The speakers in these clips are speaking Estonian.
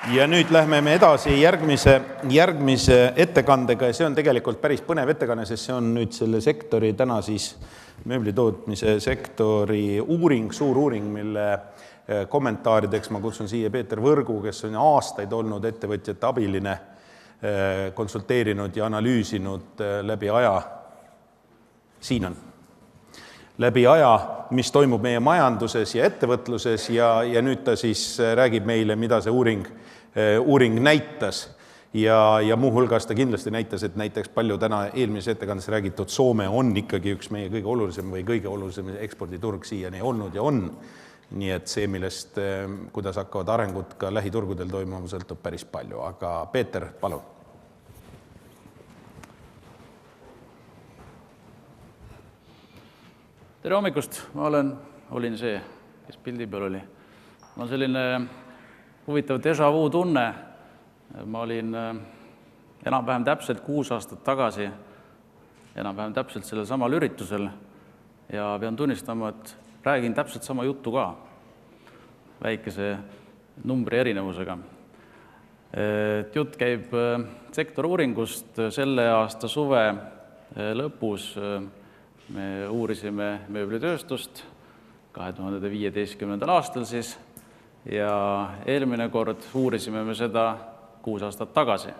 Ja nüüd lähme me edasi järgmise ettekandega ja see on tegelikult päris põnev ettekanne, sest see on nüüd selle sektori täna siis mööblitootmise sektori uuring, suur uuring, mille kommentaarideks ma kutsun siia Peeter Võrgu, kes on aastaid olnud ettevõtjate abiline, konsulteerinud ja analüüsinud läbi aja. Siin on. Läbi aja, mis toimub meie majanduses ja ettevõtluses ja nüüd ta siis räägib meile, mida see uuring näitas ja muuhulgas ta kindlasti näitas, et näiteks palju täna eelmises ettekandes räägitud Soome on ikkagi üks meie kõige olulisem eksporditurg siiani olnud ja on. Nii et see, millest, kuidas hakkavad arengud ka lähiturgudel toimuma, sõltub päris palju. Aga Peeter, palun. Tere hommikust, ma olin see, kes pildi peal oli. Ma on selline huvitav déjà vu tunne. Ma olin enam-vähem täpselt 6 aastat tagasi, enam-vähem täpselt sellel samal üritusel ja pean tunnistama, et räägin täpselt sama juttu ka, väikese numbri erinevusega. Jutt käib sektoruuringust selle aasta suve lõpus. Me uurisime mööblitööstust 2015. aastal siis ja eelmine kord uurisime me seda 6 aastat tagasi.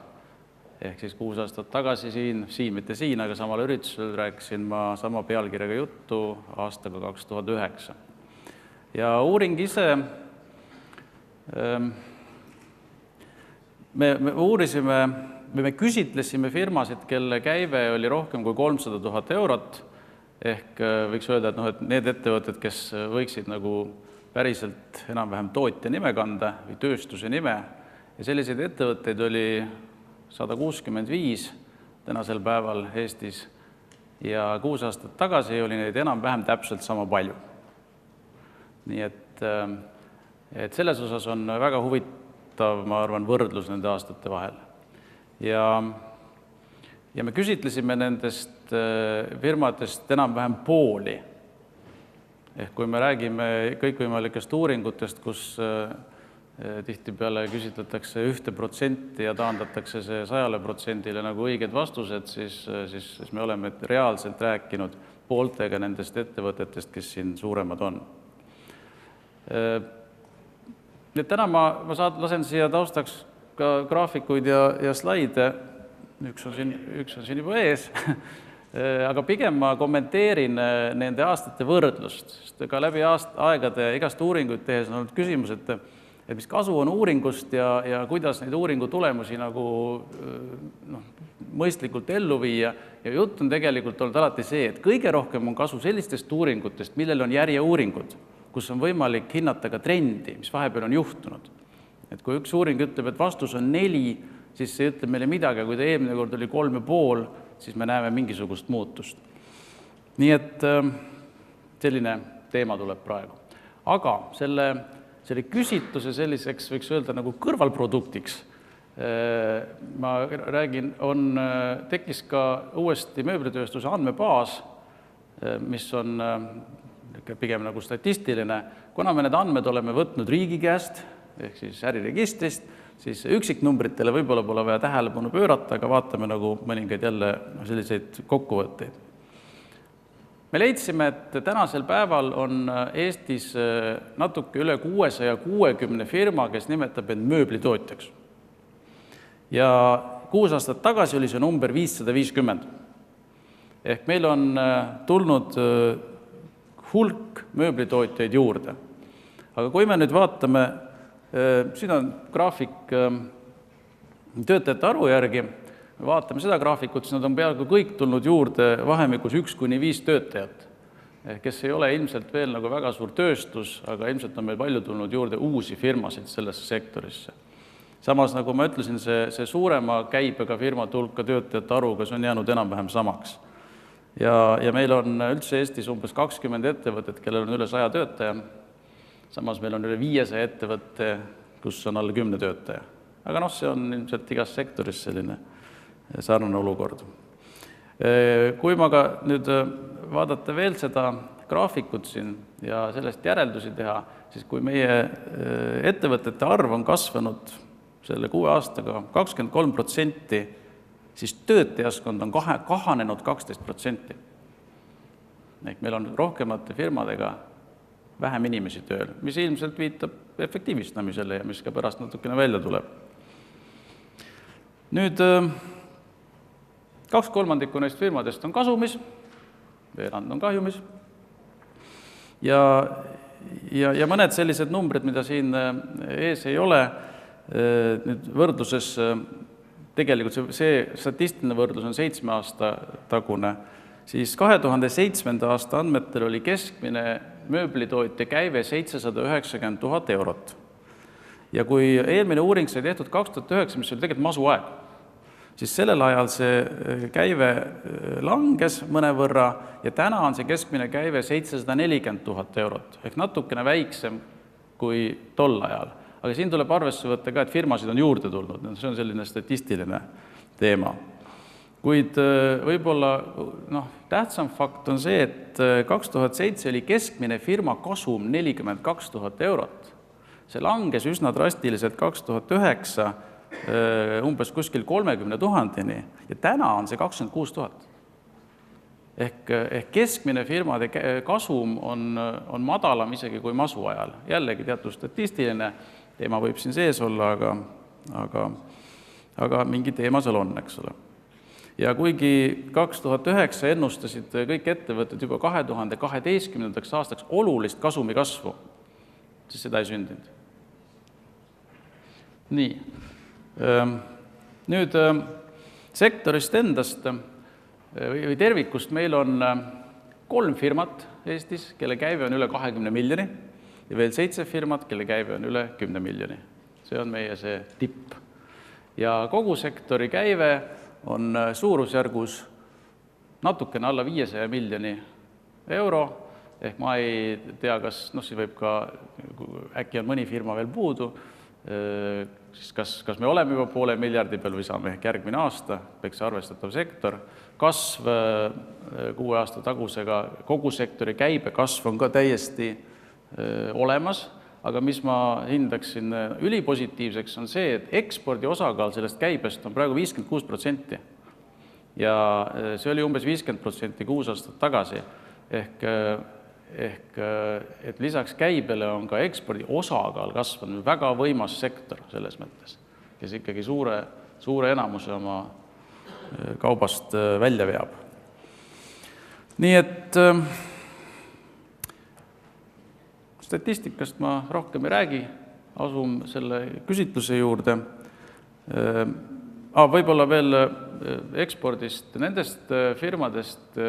Ehk siis 6 aastat tagasi mitte siin, aga samal üritusel rääkisin ma sama pealkirjaga juttu aastaga 2009. Ja uuring ise, me küsitlesime firmasid, kelle käive oli rohkem kui 300 000 eurot, ehk võiks öelda, et need ettevõtted, kes võiksid nagu päriselt enam-vähem tootja nime kanda või tööstuse nime, ja selliseid ettevõtteid oli 165 tänasel päeval Eestis ja 6 aastat tagasi oli neid enam-vähem täpselt sama palju. Nii et selles osas on väga huvitav, ma arvan, võrdlus nende aastate vahel. Ja me küsitlesime nendest firmadest enam-vähem pooli. Ehk kui me räägime kõikvõimalikest uuringutest, kus tihtipeale küsitletakse 1% ja taandatakse see 100% nagu õiged vastused, siis me oleme reaalselt rääkinud pooltega nendest ettevõtetest, kes siin suuremad on. Täna ma lasen siia taustaks ka graafikuid ja slaide. Üks on siin juba ees, aga pigem ma kommenteerin nende aastate võrdlust, sest ka läbi aegade igast uuringuid tehes on olnud küsimus, et mis kasu on uuringust ja kuidas neid uuringu tulemusi nagu mõistlikult ellu viia. Ja jutt on tegelikult olnud alati see, et kõige rohkem on kasu sellistest uuringutest, millel on järjeuuringud, kus on võimalik hinnata ka trendi, mis vahepeal on juhtunud. Et kui üks uuring ütleb, et vastus on 4, siis see ütleb meile midagi, kui ta eelmine kord oli 3,5, siis me näeme mingisugust muutust. Nii et selline teema tuleb praegu. Aga selle küsitluse selliseks, võiks öelda, nagu kõrvalproduktiks, ma räägin, tekkis ka uuesti mööblitööstuse andmebaas, mis on pigem nagu statistiline. Kuna me need andmed oleme võtnud riigi käest, ehk siis äriregistrist, siis üksiknumbritele võib-olla pole vaja tähelepanu pöörata, aga vaatame nagu mõningaid jälle selliseid kokkuvõtteid. Me leidsime, et tänasel päeval on Eestis natuke üle 660 firma, kes nimetab end mööblitootjaks. Ja 6 aastat tagasi oli see number 550. Ehk meil on tulnud hulk mööblitootjaid juurde. Aga kui me nüüd vaatame, siin on graafik töötajate arvu järgi, me vaatame seda graafikut, siis nad on peaaegu kõik tulnud juurde vahemikus 1–5 töötajat, kes ei ole ilmselt veel nagu väga suur tööstus, aga ilmselt on meil palju tulnud juurde uusi firmasid sellesse sektorisse. Samas, nagu ma ütlesin, see suurema käibega firmade hulka töötajate arvuga, see on jäänud enam-vähem samaks. Ja meil on üldse Eestis umbes 20 ettevõtet, kellel on üle 100 töötaja. Samas meil on üle 500 ettevõtte, kus on alla 10 töötaja. Aga see on ilmselt igas sektoris selline sarnane olukord. Kui ma ka nüüd vaadata veel seda graafikut siin ja sellest järeldusi teha, siis kui meie ettevõtete arv on kasvanud selle 6 aastaga 23%, siis töötajaskond on kahanenud 12%. Ehk meil on rohkemate firmadega vähem inimesi tööl, mis ilmselt viitab efektiivistamisele ja mis ka pärast natukene välja tuleb. Nüüd 2/3 neist firmadest on kasumis, veerand on kahjumis ja mõned sellised numbrid, mida siin ees ei ole, nüüd võrdluses, tegelikult see statistiline võrdlus on 7 aasta tagune, siis 2007. aasta andmetel oli keskmine mööblitootja käive 790 000 eurot. Ja kui eelmine uuring sai tehtud 2009, mis oli tegelikult masuaeg, siis sellel ajal see käive langes mõnevõrra ja täna on see keskmine käive 740 000 eurot, ehk natukene väiksem kui tol ajal. Aga siin tuleb arvesse võtta ka, et firmasid on juurde tulnud, see on selline statistiline teema. Kuid võib-olla tähtsam fakt on see, et 2007 oli keskmine firma kasum 42 000 eurot. See langes üsna drastiliselt 2009 umbes kuskil 30 000-ni ja täna on see 26 000. Ehk keskmine firmade kasum on madalam isegi kui masu ajal. Jällegi teatud statistiline teema võib siin sees olla, aga mingi teema seal on, eks ole. Ja kuigi 2009 ennustasid kõik ettevõtted juba 2012. aastaks olulist kasumi kasvu, siis seda ei sündinud. Nii. Nüüd sektorist endast või tervikust meil on 3 firmat Eestis, kelle käive on üle 20 miljoni ja veel 7 firmat, kelle käive on üle 10 miljoni. See on meie see tipp. Ja kogu sektori käive on suurusjärgus natukene alla 500 miljoni euro, ehk ma ei tea, kas siin võib ka, äkki on mõni firma veel puudu, siis kas me oleme juba 500 miljardi peal või saame ehk järgmine aasta, peaks arvestatav sektor, kasv 6 aasta tagusega, kogu sektori käibe kasv on ka täiesti olemas, aga mis ma hindaksin ülipositiivseks on see, et ekspordi osakaal sellest käibest on praegu 56% ja see oli umbes 50% 6 aastat tagasi, ehk et lisaks käibele on ka ekspordi osakaal kasvanud, väga võimas sektor selles mõttes, kes ikkagi suure enamuse oma kaubast välja veab. Nii et statistikast ma rohkem ei räägi, asun selle küsitluse juurde. Võib-olla veel ekspordist nendest firmadest,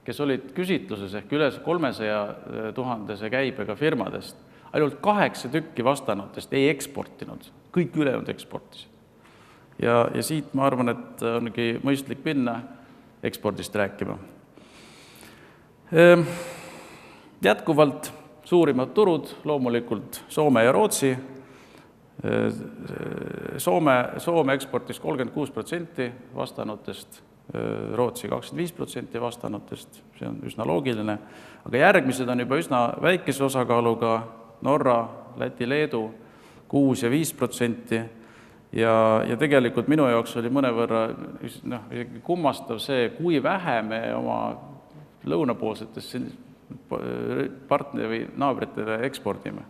kes olid küsitluses ehk üle 300 000 käibega firmadest, ainult 8 tükki vastanutest ei eksportinud, kõik ülejäänud eksportisid. Ja siit ma arvan, et ongi mõistlik minna ekspordist rääkima. Jätkuvalt suurimad turud, loomulikult Soome ja Rootsi. Soome eksportis 36% vastanutest, Rootsi 25% vastanutest, see on üsna loogiline, aga järgmised on juba üsna väikese osakaaluga Norra, Läti, Leedu 6% ja 5%. Ja tegelikult minu jaoks oli mõnevõrra kummastav see, kui vähe me oma lõunapoolsetesse partneri või naabritele ekspordime.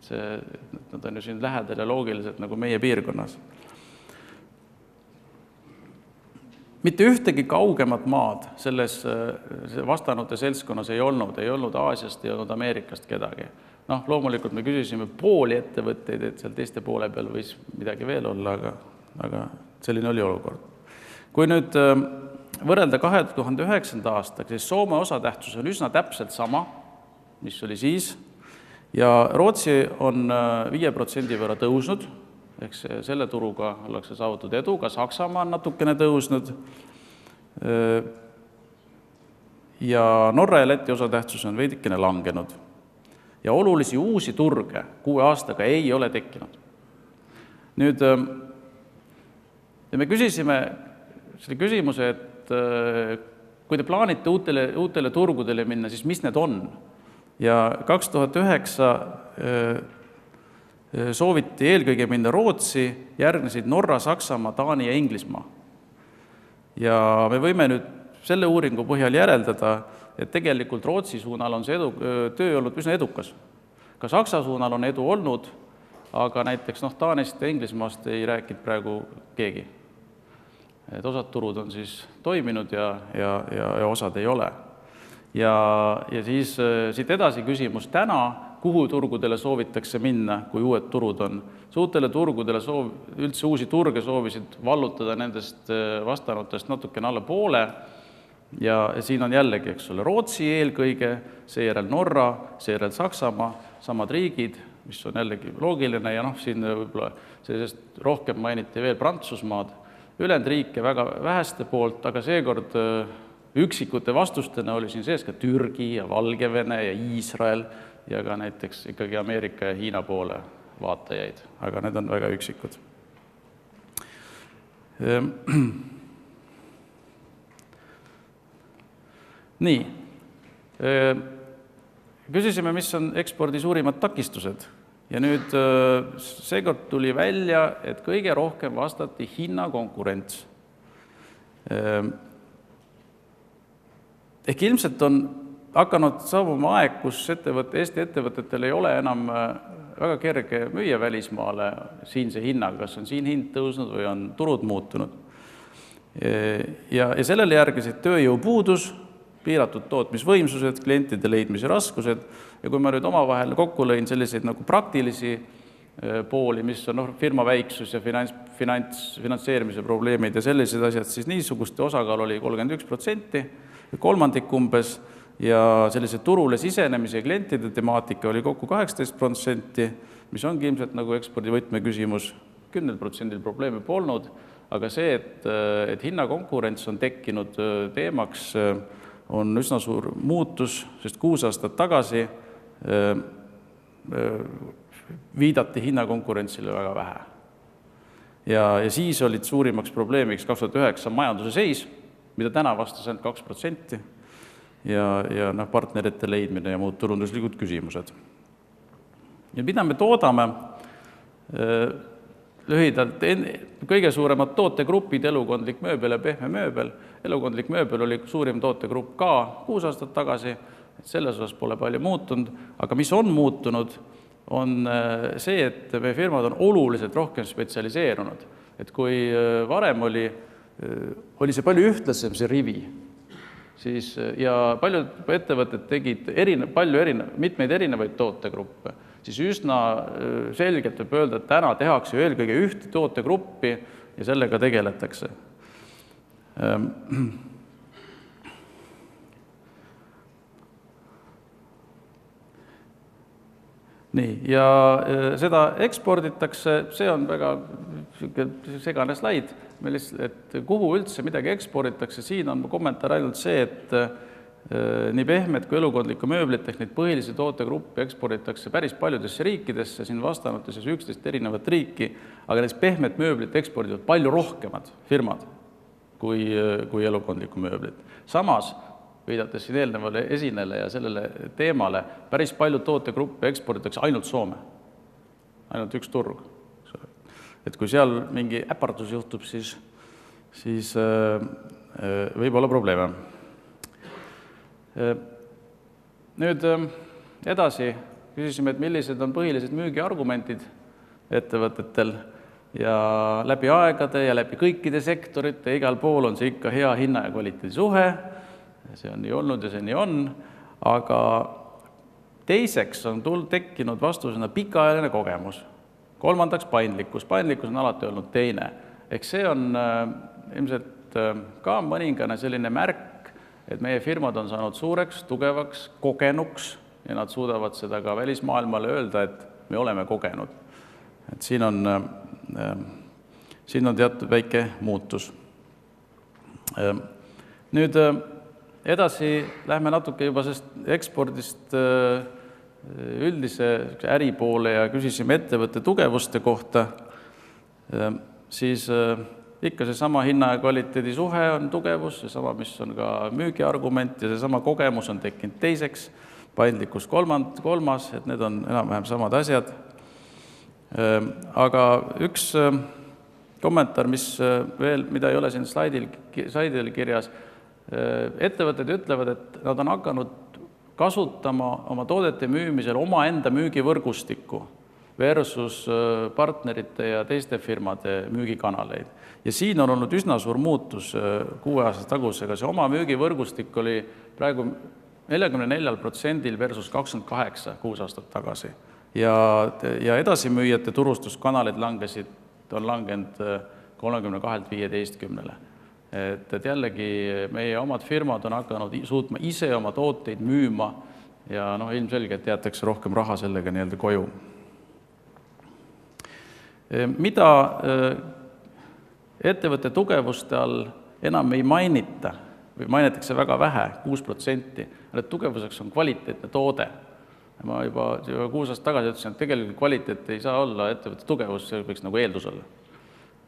Nad on ju siin lähedal ja loogiliselt nagu meie piirkonnas. Mitte ühtegi kaugemat maad selles vastanute seltskonnas ei olnud Aasiast, ei olnud Ameerikast kedagi. Loomulikult me küsisime pooli ettevõtteid, et seal teiste poole peal võis midagi veel olla, aga selline oli olukord. Kui nüüd võrrelda 2009. aastaks, siis Soome osatähtsus on üsna täpselt sama, mis oli siis, ja Rootsi on 5% võrra tõusnud, ehk selle turuga ollakse saavutatud edu, ka Saksamaa on natukene tõusnud, ja Norra ja Läti osatähtsus on veidikene langenud. Ja olulisi uusi turge 6 aastaga ei ole tekkinud. Nüüd me küsisime selle küsimuse, et kui te plaanite uutele turgudele minna, siis mis need on? Ja 2009 sooviti eelkõige minna Rootsi, järgnesid Norra, Saksamaa, Taani ja Inglismaa. Ja me võime nüüd selle uuringu põhjal järeldada, et tegelikult Rootsi suunal on see töö olnud üsna edukas. Ka Saksa suunal on edu olnud, aga näiteks Taanist ja Inglismaast ei rääkinud praegu keegi. Et osad turud on siis toiminud ja osad ei ole. Ja siis siit edasi küsimus täna, kuhu turgudele soovitakse minna, kui uued turud on. Uutele turgudele üldse uusi turge soovisid vallutada nendest vastanutest natukene alla poole. Ja siin on jällegi, eks ole, Rootsi eelkõige, seejärel Norra, seejärel Saksamaa, samad riigid, mis on jällegi loogiline ja siin võib-olla sellisest rohkem mainiti veel Prantsusmaad, ülejäänud riike väga väheste poolt, aga seekord üksikute vastustena oli siin sees ka Türgi ja Valgevene ja Iisrael ja ka näiteks ikkagi Ameerika ja Hiina poole vaatajaid, aga need on väga üksikud. Nii, küsisime, mis on ekspordi suurimad takistused ja nüüd seekord tuli välja, et kõige rohkem vastati hinnakonkurents. Ehk ilmselt on hakanud saabuma aeg, kus Eesti ettevõtetel ei ole enam väga kerge müüa välismaale siinse hinnaga, kas on siin hind tõusnud või on turud muutunud. Ja sellele järgisid tööjõupuudus, piiratud tootmisvõimsused, klientide leidmise raskused ja kui ma nüüd omavahel kokku lõin selliseid nagu praktilisi pooli, mis on firma väiksus ja finantseerimise probleemid ja sellised asjad, siis niisuguste osakaal oli 31%, kolmandik umbes ja sellise turule sisenemise ja klientide temaatika oli kokku 18%, mis ongi ilmselt nagu ekspordi võtmeküsimus, 10% probleeme polnud, aga see, et hinnakonkurents on tekkinud teemaks, on üsna suur muutus, sest 6 aastat tagasi viidati hinnakonkurentsile väga vähe. Ja siis olid suurimaks probleemiks 2009 majanduse seis, mida täna vastas ainult 2% ja partnerite leidmine ja muud turunduslikud küsimused. Ja mida me toodame lühidalt, kõige suuremad tootegrupid, elukondlik mööbel ja pehme mööbel. Elukondlik mööbel oli suurim tootegrupp ka 6 aastat tagasi, selles osas pole palju muutunud, aga mis on muutunud, on see, et meie firmad on oluliselt rohkem spetsialiseerunud. Et kui varem oli see palju ühtlasem see rivi, siis, ja paljud ettevõtted tegid mitmeid erinevaid tootegruppe, siis üsna selgelt võib öelda, et täna tehakse eelkõige ühte tootegruppi ja sellega tegeletakse. Nii, ja seda eksporditakse, see on väga segane slaid, et kuhu üldse midagi eksporditakse, siin on kommentaar ainult see, et nii pehmed kui elukondlikku mööblit ehk neid põhilisi tootegruppi eksporditakse päris paljudesse riikidesse, siin vastanutes 11 erinevat riiki, aga näiteks pehmed mööblit ekspordivad palju rohkemad firmad kui elukondlikku mööblit. Samas, viidates siin eelnevale esinele ja sellele teemale, päris palju tootegruppe eksporditakse ainult Soome, ainult üks turg. Et kui seal mingi äpardus juhtub, siis võib olla probleeme. Nüüd edasi küsisime, et millised on põhilised müügiargumentid ettevõtetel ja läbi aegade ja läbi kõikide sektorite, igal pool on see ikka hea hinna ja kvaliteedi suhe, see on nii olnud ja see nii on, aga teiseks on tekkinud vastusena pikaajaline kogemus. Kolmandaks paindlikkus. Paindlikkus on alati olnud teine. Ehk see on ilmselt ka mõningane selline märk, et meie firmad on saanud suureks, tugevaks, kogenuks ja nad suudavad seda ka välismaailmale öelda, et me oleme kogenud. Et siin on teatud väike muutus. Nüüd edasi lähme natuke juba ekspordist üldise äri poole ja küsisime ettevõtte tugevuste kohta, siis ikka see sama hinna ja kvaliteedi suhe on tugevus, see sama, mis on ka müügiargument ja see sama kogemus on tekkinud teiseks, paindlikkus kolmas, et need on enam-vähem samad asjad. Aga üks kommentaar, mida ei ole siin slaidil kirjas, ettevõtted ütlevad, et nad on hakanud kasutama oma toodete müümisel omaenda müügivõrgustikku versus partnerite ja teiste firmade müügikanaleid. Ja siin on olnud üsna suur muutus 6 aasta tagusega. See oma müügivõrgustik oli praegu 44% versus 28 6 aastat tagasi. Ja edasimüüjate turustuskanalid on langenud 32-15%. Et jällegi meie omad firmad on hakanud suutma ise oma tooteid müüma ja ilmselgelt jäetakse rohkem raha sellega nii-öelda koju. Mida ettevõtte tugevuste all enam ei mainita või mainitakse väga vähe, 6%, et tugevuseks on kvaliteetne toode. Ma juba 6 aastat tagasi ütlesin, et tegelikult kvaliteet ei saa olla ettevõtte tugevus, see võiks nagu eeldus olla.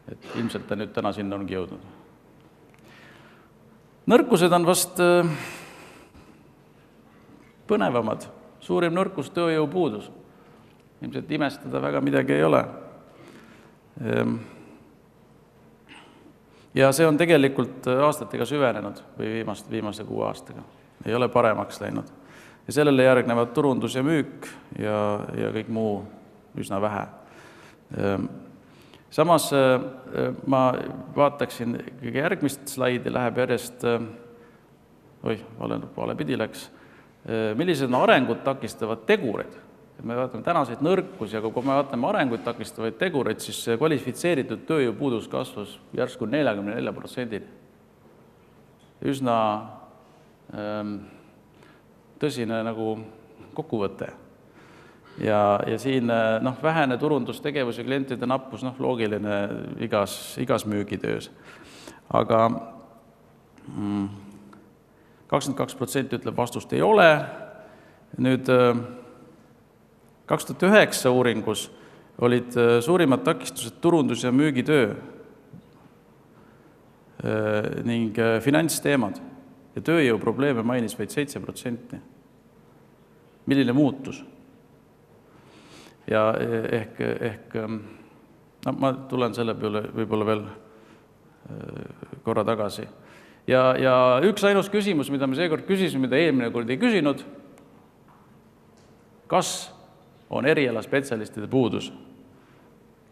Et ilmselt ta nüüd täna sinna ongi jõudnud. Nõrkused on vast põnevamad. Suurim nõrkus tööjõu puudus. Ilmselt imestada väga midagi ei ole. Ja see on tegelikult aastatega süvenenud või viimase 6 aastaga. Ei ole paremaks läinud. Ja sellele järgnevad turundus ja müük ja kõik muu üsna vähe. Samas ma vaataksin järgmist slaidi, läheb järjest, vale pidi läks, millised on arengut takistavad tegurid. Me vaatame tänaseid nõrkus ja kui me vaatame arengut takistavaid tegureid, siis kvalifitseeritud tööjõupuudus kasvas järsku 44%. Üsna tõsine nagu kokkuvõte. Ja siin vähene turundustegevus ja klientide nappus, loogiline igas müügitöös. Aga 22% ütleb vastust ei ole. Nüüd 2009 uuringus olid suurimad takistused turundus- ja müügitöö ning finantsteemad ja tööjõuprobleeme mainis vaid 7%. Milline muutus? Ja ehk ma tulen selle peale võib-olla veel korra tagasi. Ja üks ainus küsimus, mida me seekord küsisime, mida eelmine kord ei küsinud, kas on erialaspetsialistide puudus?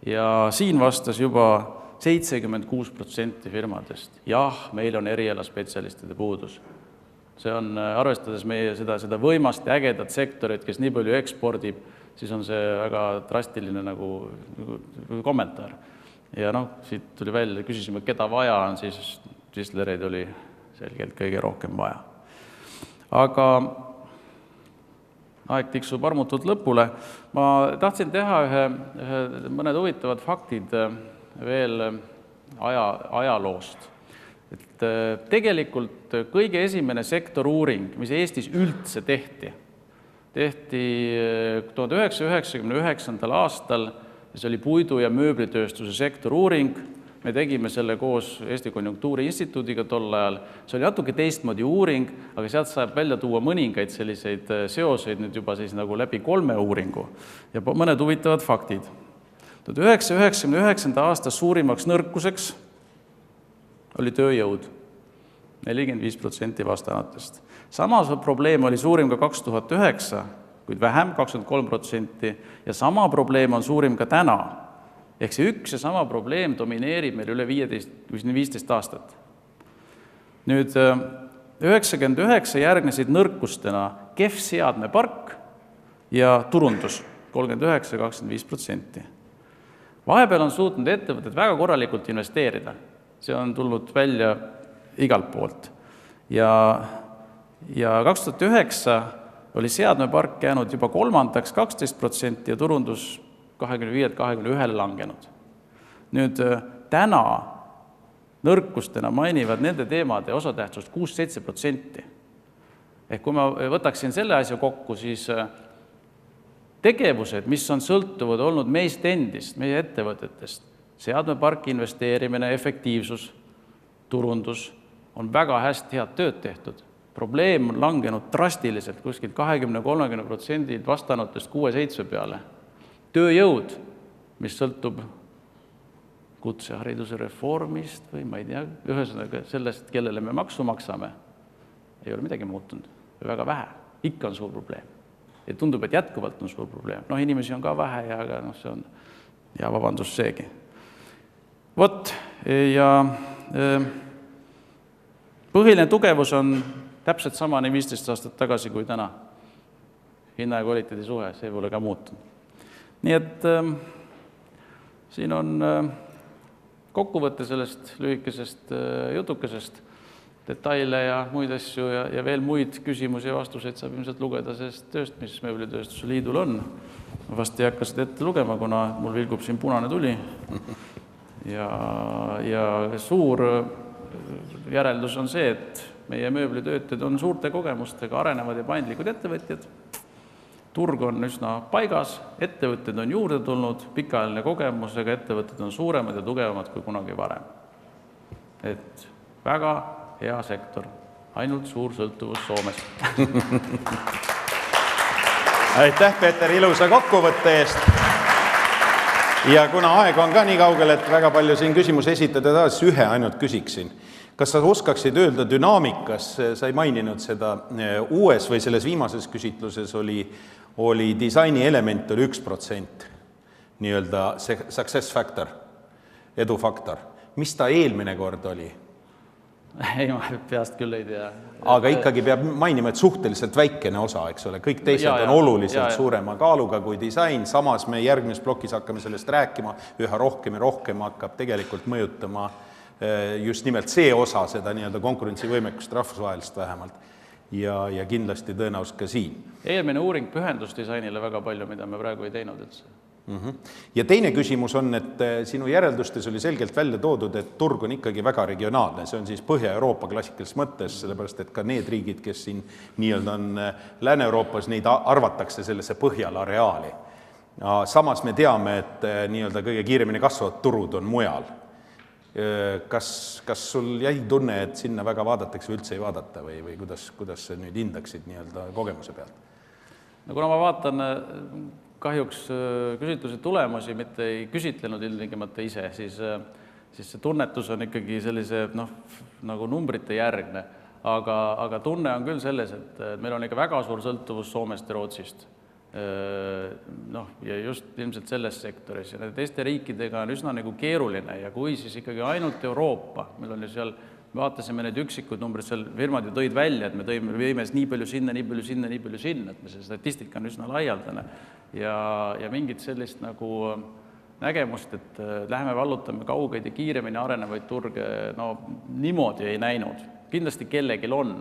Ja siin vastas juba 76% firmadest. Jah, meil on erialaspetsialistide puudus. See on, arvestades meie seda võimast ja ägedat sektorit, kes nii palju ekspordib, siis on see väga drastiline nagu kommentaar. Ja siit tuli välja, küsisime, keda vaja on, siis Gislereid oli selgelt kõige rohkem vaja. Aga aeg tiksub armutult lõpule. Ma tahtsin teha mõned huvitavad faktid veel ajaloost. Et tegelikult kõige esimene sektoruuring, mis Eestis üldse tehti 1999. aastal, see oli puidu- ja mööblitööstuse sektoruuring. Me tegime selle koos Eesti Konjunktuuri Instituudiga tol ajal. See oli natuke teistmoodi uuring, aga sealt saab välja tuua mõningaid selliseid seoseid nüüd juba siis nagu läbi 3 uuringu ja mõned huvitavad faktid. 1999. aasta suurimaks nõrkuseks oli tööjõud, 45% vastanatest. Samas probleem oli suurim ka 2009, kuid vähem, 23%, ja sama probleem on suurim ka täna. Ehk see üks ja sama probleem domineerib meil üle 15 aastat. Nüüd 99 järgnesid nõrkustena kehv seadmepark ja turundus, 39-25%. Vahepeal on suutnud ettevõtted väga korralikult investeerida. See on tulnud välja igalt poolt. Ja 2009 oli seadmepark jäänud juba kolmandaks 12% ja turundus 25-21 langenud. Nüüd täna nõrkustena mainivad nende teemade osatähtsust 6-7%. Ehk kui ma võtaksin selle asja kokku, siis tegevused, mis on sõltuvad olnud meist endist, meie ettevõtetest, seadmeparki investeerimine, efektiivsus, turundus, on väga hästi head tööd tehtud. Probleem on langenud drastiliselt, kuskilt 20-30% vastanutest 6-7 peale. Tööjõud mis sõltub kutsehariduse reformist või ma ei tea, ühesõnaga sellest, kellele me maksu maksame, ei ole midagi muutunud. Väga vähe. Ikka on suur probleem. Ja tundub, et jätkuvalt on suur probleem. Inimesi on ka vähe, aga see on ja vabandus seegi. Vot, ja põhiline tugevus on täpselt sama nii 15 aastat tagasi kui täna. Hinna ja kvaliteedi suhe, see pole ka muutunud. Nii et siin on kokkuvõte sellest lühikesest jutukesest, detaile ja muid asju ja veel muid küsimusi ja vastuseid saab ilmselt lugeda sellest tööst, mis Mööblitööstuse Liidul on. Ma vast ei hakka seda ette lugema, kuna mul vilgub siin punane tuli. Ja suur järeldus on see, et meie mööblitöötajad on suurte kogemustega arenevad ja paindlikud ettevõtjad. Turg on üsna paigas, ettevõtted on juurde tulnud, pikaajaline kogemusega ettevõtted on suuremad ja tugevamad kui kunagi varem. Et väga hea sektor, ainult suur sõltuvus Soomes. Aitäh, Peeter, ilusa kokkuvõtte eest. Ja kuna aeg on ka nii kaugel, et väga palju siin küsimusi esitada, siis ühe ainult küsiksin. Kas sa oskaksid öelda dünaamikas, sa ei maininud seda, uues või selles viimases küsitluses oli disaini element oli 1%, nii-öelda success factor, edufaktor. Mis ta eelmine kord oli? Ei, ma peast küll ei tea. Aga ikkagi peab mainima, et suhteliselt väikene osa, eks ole. Kõik teised on oluliselt suurema kaaluga kui disain. Samas me järgmises plokis hakkame sellest rääkima. Üha rohkem ja rohkem hakkab tegelikult mõjutama just nimelt see osa seda nii-öelda konkurentsivõimekust rahvusvahelist vähemalt. Ja kindlasti tõenäoliselt ka siin. Eelmine uuring pühendus disainile väga palju, mida me praegu ei teinud üldse. Ja teine küsimus on, et sinu järeldustes oli selgelt välja toodud, et turg on ikkagi väga regionaalne. See on siis Põhja-Euroopa klassikalises mõttes, sellepärast, et ka need riigid, kes siin nii-öelda on Lääne-Euroopas, neid arvatakse sellesse Põhjala areaali. Samas me teame, et nii-öelda kõige kiiremini kasvavad turud on mujal. Kas sul jäi tunne, et sinna väga vaadatakse või üldse ei vaadata või kuidas sa nüüd hindaksid nii-öelda kogemuse pealt? No kuna ma vaatan kahjuks küsitluse tulemusi, mitte ei küsitlenud ilmtingimata ise, siis see tunnetus on ikkagi sellise nagu numbrite järgne, aga tunne on küll selles, et meil on ikka väga suur sõltuvus Soomest ja Rootsist. Ja just ilmselt selles sektoris ja teiste riikidega on üsna nagu keeruline ja kui siis ikkagi ainult Euroopa, meil on ju seal, vaatasime need üksikud numbrid, seal firmad ju tõid välja, et me võime nii palju sinna, nii palju sinna, nii palju sinna, et me see statistika on üsna laialdane ja mingit sellist nagu nägemust, et läheme vallutame kaugeid ja kiiremini arenevaid turge, niimoodi ei näinud. Kindlasti kellegil on,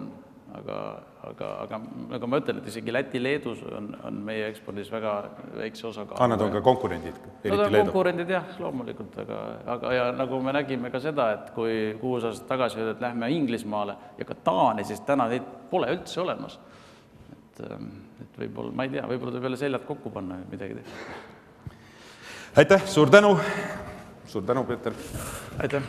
aga nagu ma ütlen, et isegi Läti-Leedus on meie ekspordis väga väikse osaga. Nad on ka konkurendid? Nad on konkurendid, jah, loomulikult, aga ja nagu me nägime ka seda, et kui 6 aastat tagasi öeldi, et lähme Inglismaale ja ka Taani, siis täna neid pole üldse olemas. Et võib-olla, ma ei tea, võib-olla tuleb jälle seljad kokku panna midagi teha. Aitäh, suur tänu, Peeter. Aitäh.